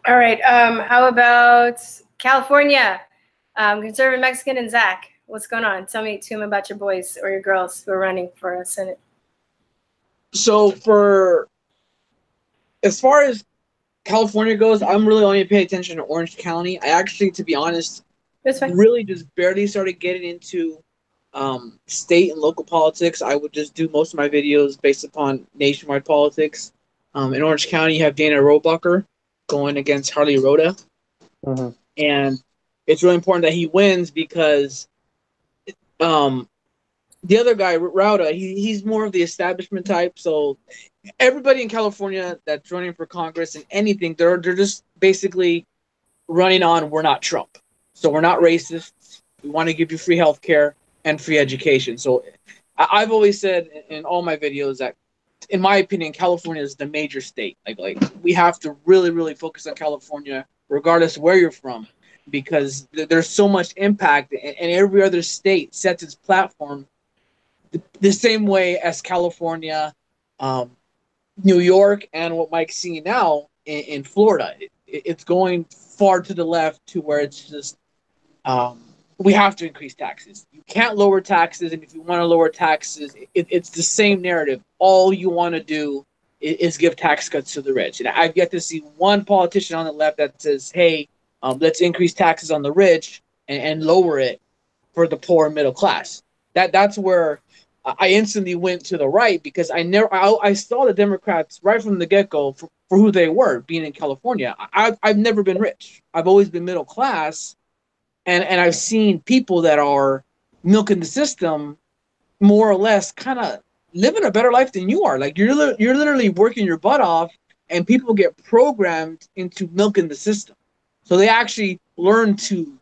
All right. How about California? Conservative Mexican and Zach. What's going on? Tell me about your boys or your girls who are running for Senate. So as far as California goes, I'm really only paying attention to Orange County. I actually, to be honest, really just barely started getting into state and local politics. I would just do most of my videos based upon nationwide politics. In Orange County, you have Dana Rohrabacher going against Harley Rhoda. Mm-hmm. And it's really important that he wins because the other guy, Rauda, he's more of the establishment type. So everybody in California that's running for Congress and anything, they're just basically running on we're not Trump. So we're not racists. We want to give you free health care and free education. So I've always said in all my videos that, in my opinion, California is the major state. Like we have to really, really focus on California, regardless of where you're from, because there's so much impact, and every other state sets its platform the same way as California, New York, and what Mike's seeing now in Florida. It's going far to the left to where it's just we have to increase taxes. You can't lower taxes, and if you want to lower taxes, it's the same narrative. All you want to do is give tax cuts to the rich. And I've yet to see one politician on the left that says, hey, let's increase taxes on the rich and lower it for the poor and middle class. That's where I instantly went to the right, because I saw the Democrats right from the get-go for who they were, being in California. I've never been rich. I've always been middle class, and I've seen people that are milking the system more or less kind of living a better life than you are. Like you're literally working your butt off, and people get programmed into milking the system. So they actually learn to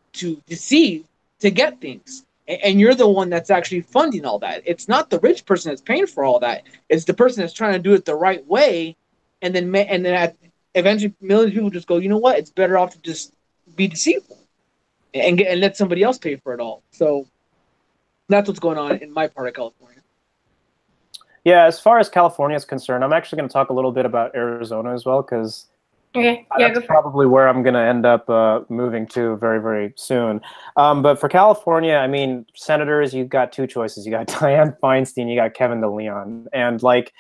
deceive to get things. And you're the one that's actually funding all that. It's not the rich person that's paying for all that. It's the person that's trying to do it the right way, and then eventually millions of people just go, you know what? It's better off to just be deceitful and let somebody else pay for it all. So that's what's going on in my part of California. Yeah, as far as California is concerned, I'm actually going to talk a little bit about Arizona as well, because that's probably where I'm going to end up moving to very, very soon. But for California, I mean, senators, you've got two choices. You got Dianne Feinstein, you got Kevin DeLeon. And like,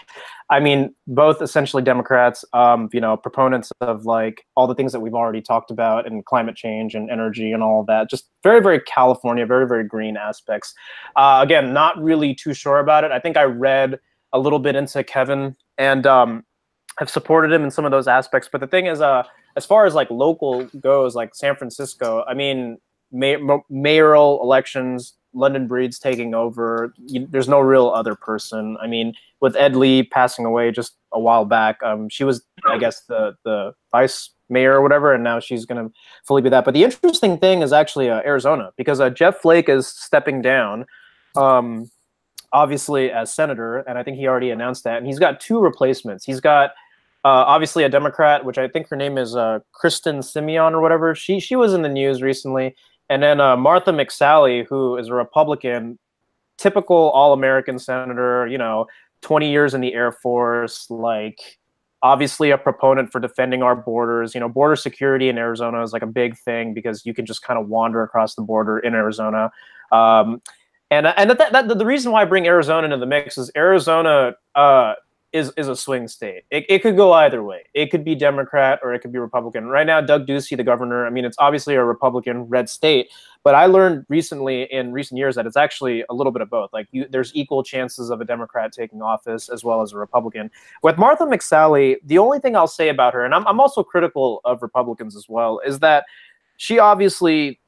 I mean, both essentially Democrats, you know, proponents of like all the things that we've already talked about, and climate change and energy and all of that. Just very, very California, very, very green aspects. Again, not really too sure about it. I think I read a little bit into Kevin, and have supported him in some of those aspects. But the thing is, as far as like local goes, like San Francisco, I mean, mayoral elections, London Breed's taking over. There's no real other person. I mean, with Ed Lee passing away just a while back, she was, I guess, the vice mayor or whatever, and now she's going to fully be that. But the interesting thing is actually Arizona, because Jeff Flake is stepping down, obviously as senator, and I think he already announced that. And he's got two replacements. He's got obviously a Democrat, which I think her name is Kristen Simeon or whatever. She was in the news recently. And then Martha McSally, who is a Republican, typical all-American senator, you know, 20 years in the Air Force, like obviously a proponent for defending our borders. You know, border security in Arizona is like a big thing because you can just kind of wander across the border in Arizona. And the reason why I bring Arizona into the mix is Arizona is a swing state. It could go either way. It could be Democrat or it could be Republican. Right now, Doug Ducey, the governor, I mean, it's obviously a Republican red state, but I learned recently in recent years that it's actually a little bit of both. Like there's equal chances of a Democrat taking office as well as a Republican. With Martha McSally, the only thing I'll say about her, and I'm also critical of Republicans as well, is that she obviously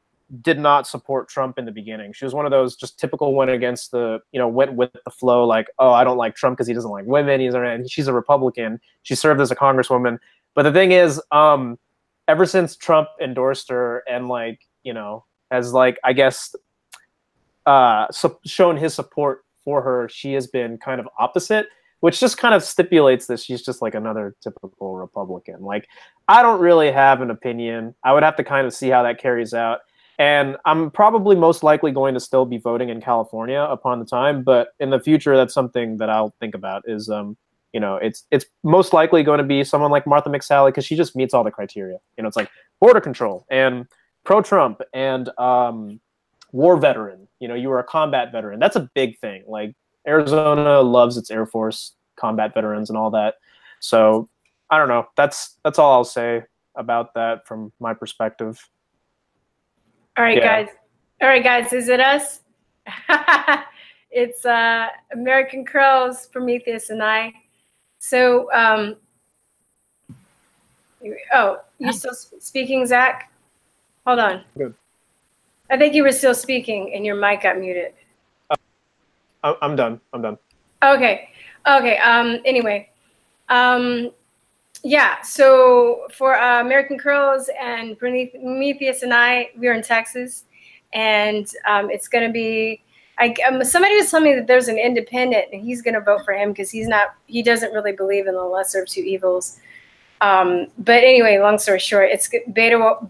did not support Trump in the beginning. She was one of those just typical went against the, you know, went with the flow, like, oh, I don't like Trump because he doesn't like women. She's a Republican. She served as a congresswoman. But the thing is, ever since Trump endorsed her and like, you know, has like, I guess, shown his support for her, she has been kind of opposite, which just kind of stipulates that she's just like another typical Republican. Like, I don't really have an opinion. I would have to kind of see how that carries out. And I'm probably most likely going to still be voting in California upon the time, but in the future, that's something that I'll think about is, you you know, it's most likely going to be someone like Martha McSally because she just meets all the criteria. You know, it's like border control and pro-Trump and war veteran. You know, you were a combat veteran. That's a big thing. Like Arizona loves its Air Force combat veterans and all that. So I don't know. That's all I'll say about that from my perspective. All right, guys. All right, guys. Is it us? It's American Crows, Promethius, and I. So, oh, you still speaking, Zach? Hold on. Good. I think you were still speaking, and your mic got muted. I'm done. I'm done. Okay. Okay. Anyway, yeah. So for American Crows and Prometheus and I, we're in Texas, and it's going to be. Somebody was telling me that there's an independent, and he's going to vote for him because he doesn't really believe in the lesser of two evils. But anyway, long story short, it's Beto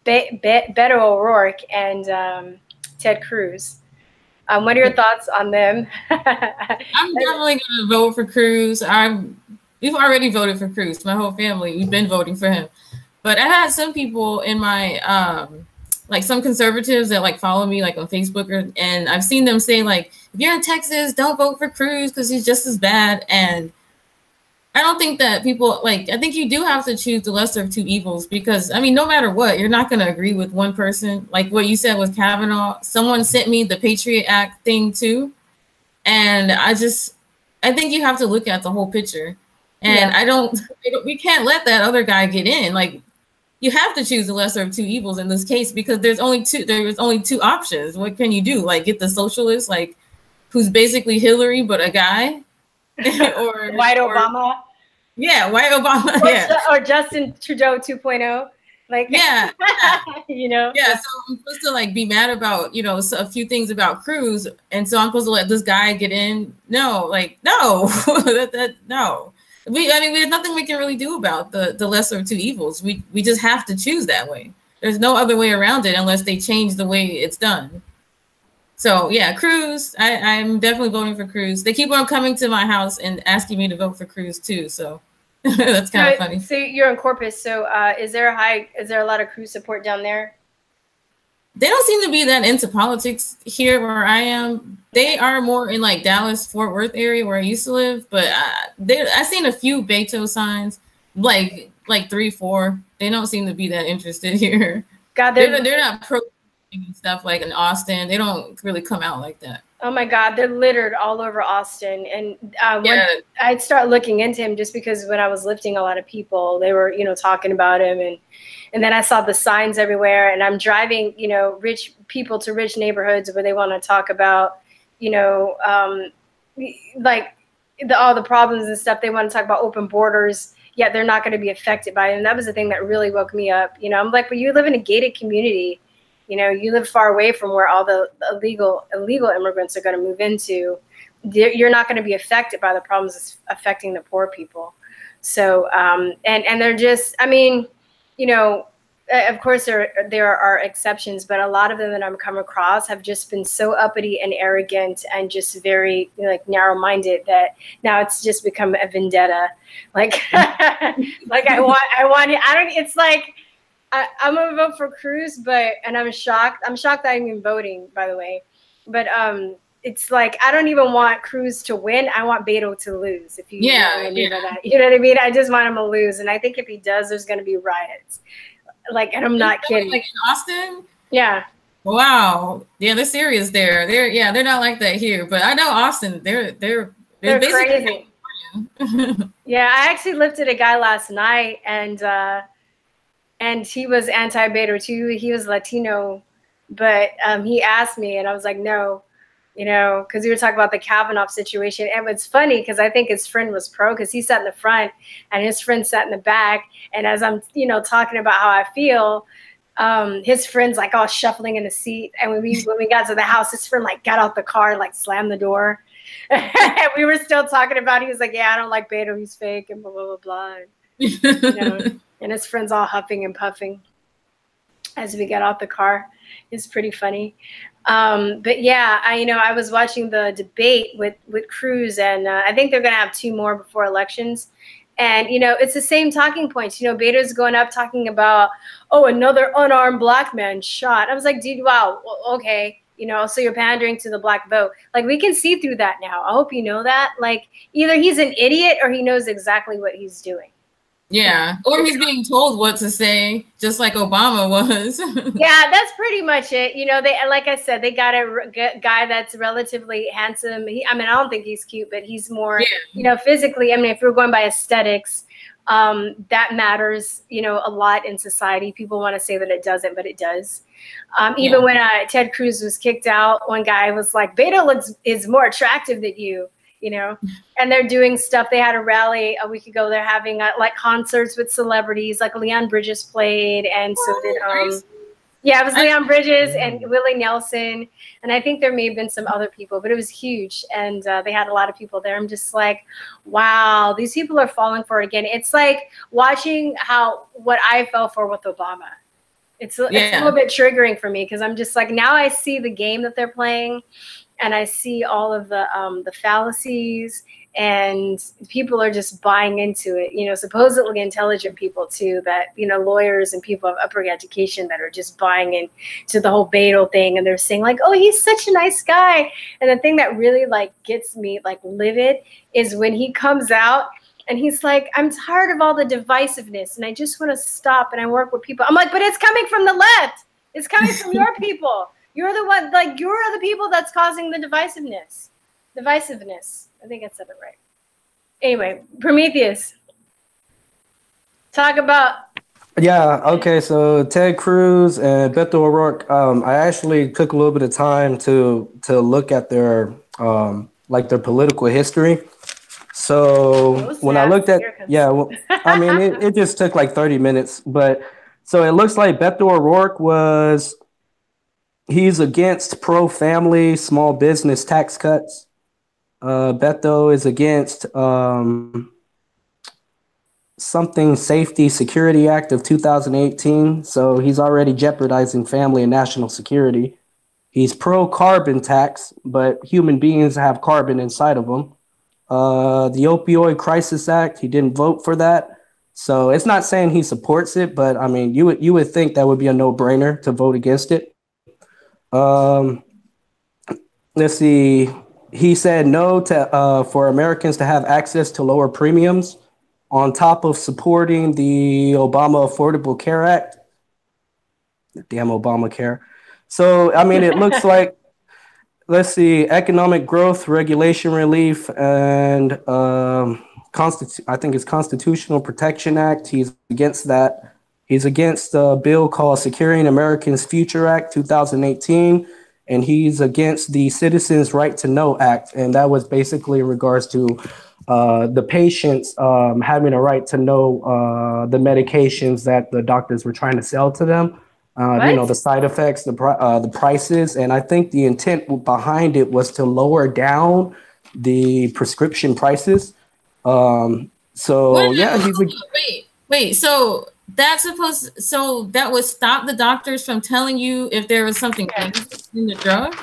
O'Rourke and Ted Cruz. What are your thoughts on them? I'm definitely going to vote for Cruz. We've already voted for Cruz. My whole family, we've been voting for him. But I had some people in my like some conservatives that like follow me like on Facebook, and I've seen them say like, if you're in Texas, don't vote for Cruz because he's just as bad. And I don't think that people like, I think you do have to choose the lesser of two evils because I mean, no matter what, you're not going to agree with one person. Like what you said with Kavanaugh, someone sent me the Patriot Act thing too. And I think you have to look at the whole picture. And we can't let that other guy get in. Like, you have to choose the lesser of two evils in this case because there's only two options. What can you do? Like get the socialist, like who's basically Hillary but a guy, or white Obama. Yeah, white Obama. Or Justin Trudeau 2.0. Like you know. Yeah, so I'm supposed to like be mad about a few things about Cruz, and so I'm supposed to let this guy get in? No, like no, no. There's nothing we can really do about the lesser of two evils. We just have to choose that way. There's no other way around it unless they change the way it's done. So yeah, Cruz. I'm definitely voting for Cruz. They keep on coming to my house and asking me to vote for Cruz too. So that's kind of funny. So you're in Corpus. So is there a lot of Cruz support down there? They don't seem to be that into politics here where I am. They are more in like Dallas, Fort Worth area where I used to live. But I've seen a few Beto signs, like 3, 4. They don't seem to be that interested here. God, they're not pro and stuff like in Austin. They don't really come out like that. Oh my God, they're littered all over Austin. And I'd start looking into him just because when I was lifting a lot of people, they were, talking about him. And then I saw the signs everywhere, and I'm driving, rich people to rich neighborhoods where they want to talk about, like all the problems and stuff. They want to talk about open borders, yet they're not going to be affected by it. And that was the thing that really woke me up. I'm like, but you live in a gated community. You live far away from where all the illegal immigrants are going to move into. You're not going to be affected by the problems that's affecting the poor people. So, and they're just, of course there are exceptions, but a lot of them that I'm come across have just been so uppity and arrogant and just very narrow-minded that now it's just become a vendetta. Like, it's like, I'm gonna vote for Cruz, and I'm shocked. I'm shocked that I'm even voting, by the way. But it's like I don't even want Cruz to win. I want Beto to lose. If you know what I mean by that. You know what I mean? I just want him to lose, and I think if he does, there's gonna be riots. And I'm not kidding. Like in Austin? Yeah. Wow. Yeah, they're serious there. They're not like that here. But I know Austin. They're crazy. Yeah, I actually lifted a guy last night, and he was anti-Beto too. He was Latino, but he asked me, and I was like, no, because we were talking about the Kavanaugh situation. And it's funny because I think his friend was pro because he sat in the front and his friend sat in the back. And as I'm, talking about how I feel, his friend's like all shuffling in the seat. And when we got to the house, his friend got out the car, slammed the door. And we were still talking about it. He was like, yeah, I don't like Beto. He's fake and blah, blah, blah, blah. And his friend's all huffing and puffing. as we get out the car. It's pretty funny. But yeah, I was watching the debate with Cruz, and I think they're going to have 2 more before elections. And, it's the same talking points. Beto's going up talking about, oh, another unarmed black man shot. I was like, dude, wow, okay. So you're pandering to the black vote. Like, we can see through that now. I hope you know that. Like, either he's an idiot or he knows exactly what he's doing. Yeah, or he's being told what to say, just like Obama was. Yeah, that's pretty much it. They, like I said, they got a guy that's relatively handsome. I don't think he's cute, but he's more, physically. If we're going by aesthetics, that matters, a lot in society. People want to say that it doesn't, but it does. Even when Ted Cruz was kicked out, one guy was like, Beto is more attractive than you. And they're doing stuff. They had a rally a week ago. They're having like concerts with celebrities, like Leon Bridges played, and so did it was Leon Bridges and Willie Nelson, and I think there may have been some other people, but it was huge, and they had a lot of people there. I'm just like, wow, these people are falling for it again. It's like watching what I fell for with Obama. It's a little bit triggering for me, because I'm just like, now I see the game that they're playing. And I see all of the fallacies, and people are just buying into it. Supposedly intelligent people too, that, lawyers and people of upper education that are just buying into the whole Beto thing. And they're saying like, oh, he's such a nice guy. And the thing that really like gets me like livid is when he comes out and he's like, I'm tired of all the divisiveness and I just want to stop and I work with people. I'm like, but it's coming from the left. It's coming from your people. You're the one, like, you're the people that's causing the divisiveness. I think I said it right. Anyway, Promethius. Talk about. Yeah, okay, so Ted Cruz and Beto O'Rourke, I actually took a little bit of time to look at their their political history. So when I looked at, it just took like 30 minutes. But so it looks like Beto O'Rourke he's against pro-family, small business tax cuts. Beto is against something Safety Security Act of 2018. So he's already jeopardizing family and national security. He's pro-carbon tax, but human beings have carbon inside of them. The Opioid Crisis Act, he didn't vote for that. So it's not saying he supports it, but I mean, you would think that would be a no-brainer to vote against it. Let's see. He said no to for Americans to have access to lower premiums, on top of supporting the Obama Affordable Care Act. Damn Obamacare. So I mean, it looks like, let's see, economic growth, regulation relief, and I think it's Constitutional Protection Act. He's against that. He's against a bill called Securing Americans Future Act 2018, and he's against the Citizens Right to Know Act, and that was basically in regards to the patients having a right to know the medications that the doctors were trying to sell to them. The side effects, the prices, and I think the intent behind it was to lower down the prescription prices. Wait, so that would stop the doctors from telling you if there was something in the drug?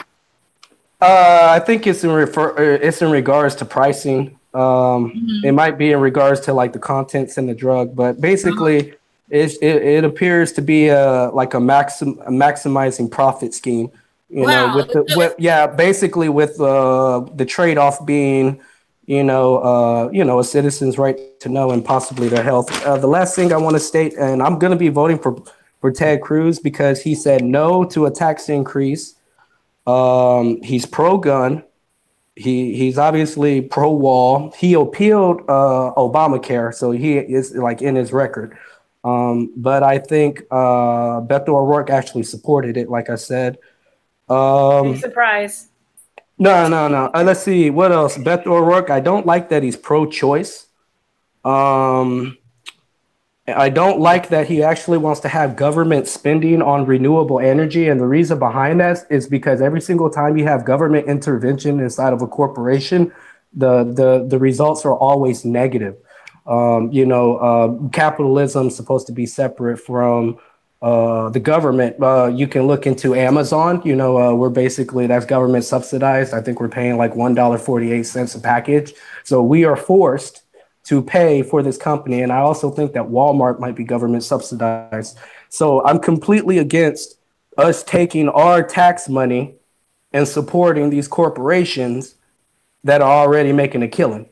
I think it's in regards to pricing. It might be in regards to like the contents in the drug, but basically it appears to be a maximizing profit scheme. Basically with the trade-off being a citizen's right to know and possibly their health. The last thing I want to state, and I'm going to be voting for Ted Cruz because he said no to a tax increase. He's pro-gun. He's obviously pro-wall. He appealed Obamacare, so he is like in his record. But I think Beto O'Rourke actually supported it, like I said. Big surprise. No. Let's see. What else? Beto O'Rourke, I don't like that he's pro-choice. I don't like that he actually wants to have government spending on renewable energy. And the reason behind that is because every single time you have government intervention inside of a corporation, the results are always negative. Capitalism is supposed to be separate from the government. You can look into Amazon. We're basically, that's government subsidized. I think we're paying like $1.48 a package. So we are forced to pay for this company. And I also think that Walmart might be government subsidized. So I'm completely against us taking our tax money and supporting these corporations that are already making a killing.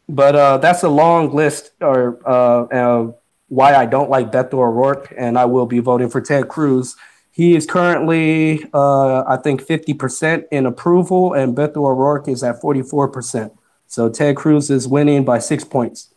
But that's a long list or why I don't like Beto O'Rourke, and I will be voting for Ted Cruz. He is currently, I think, 50% in approval, and Beto O'Rourke is at 44%. So Ted Cruz is winning by 6 points.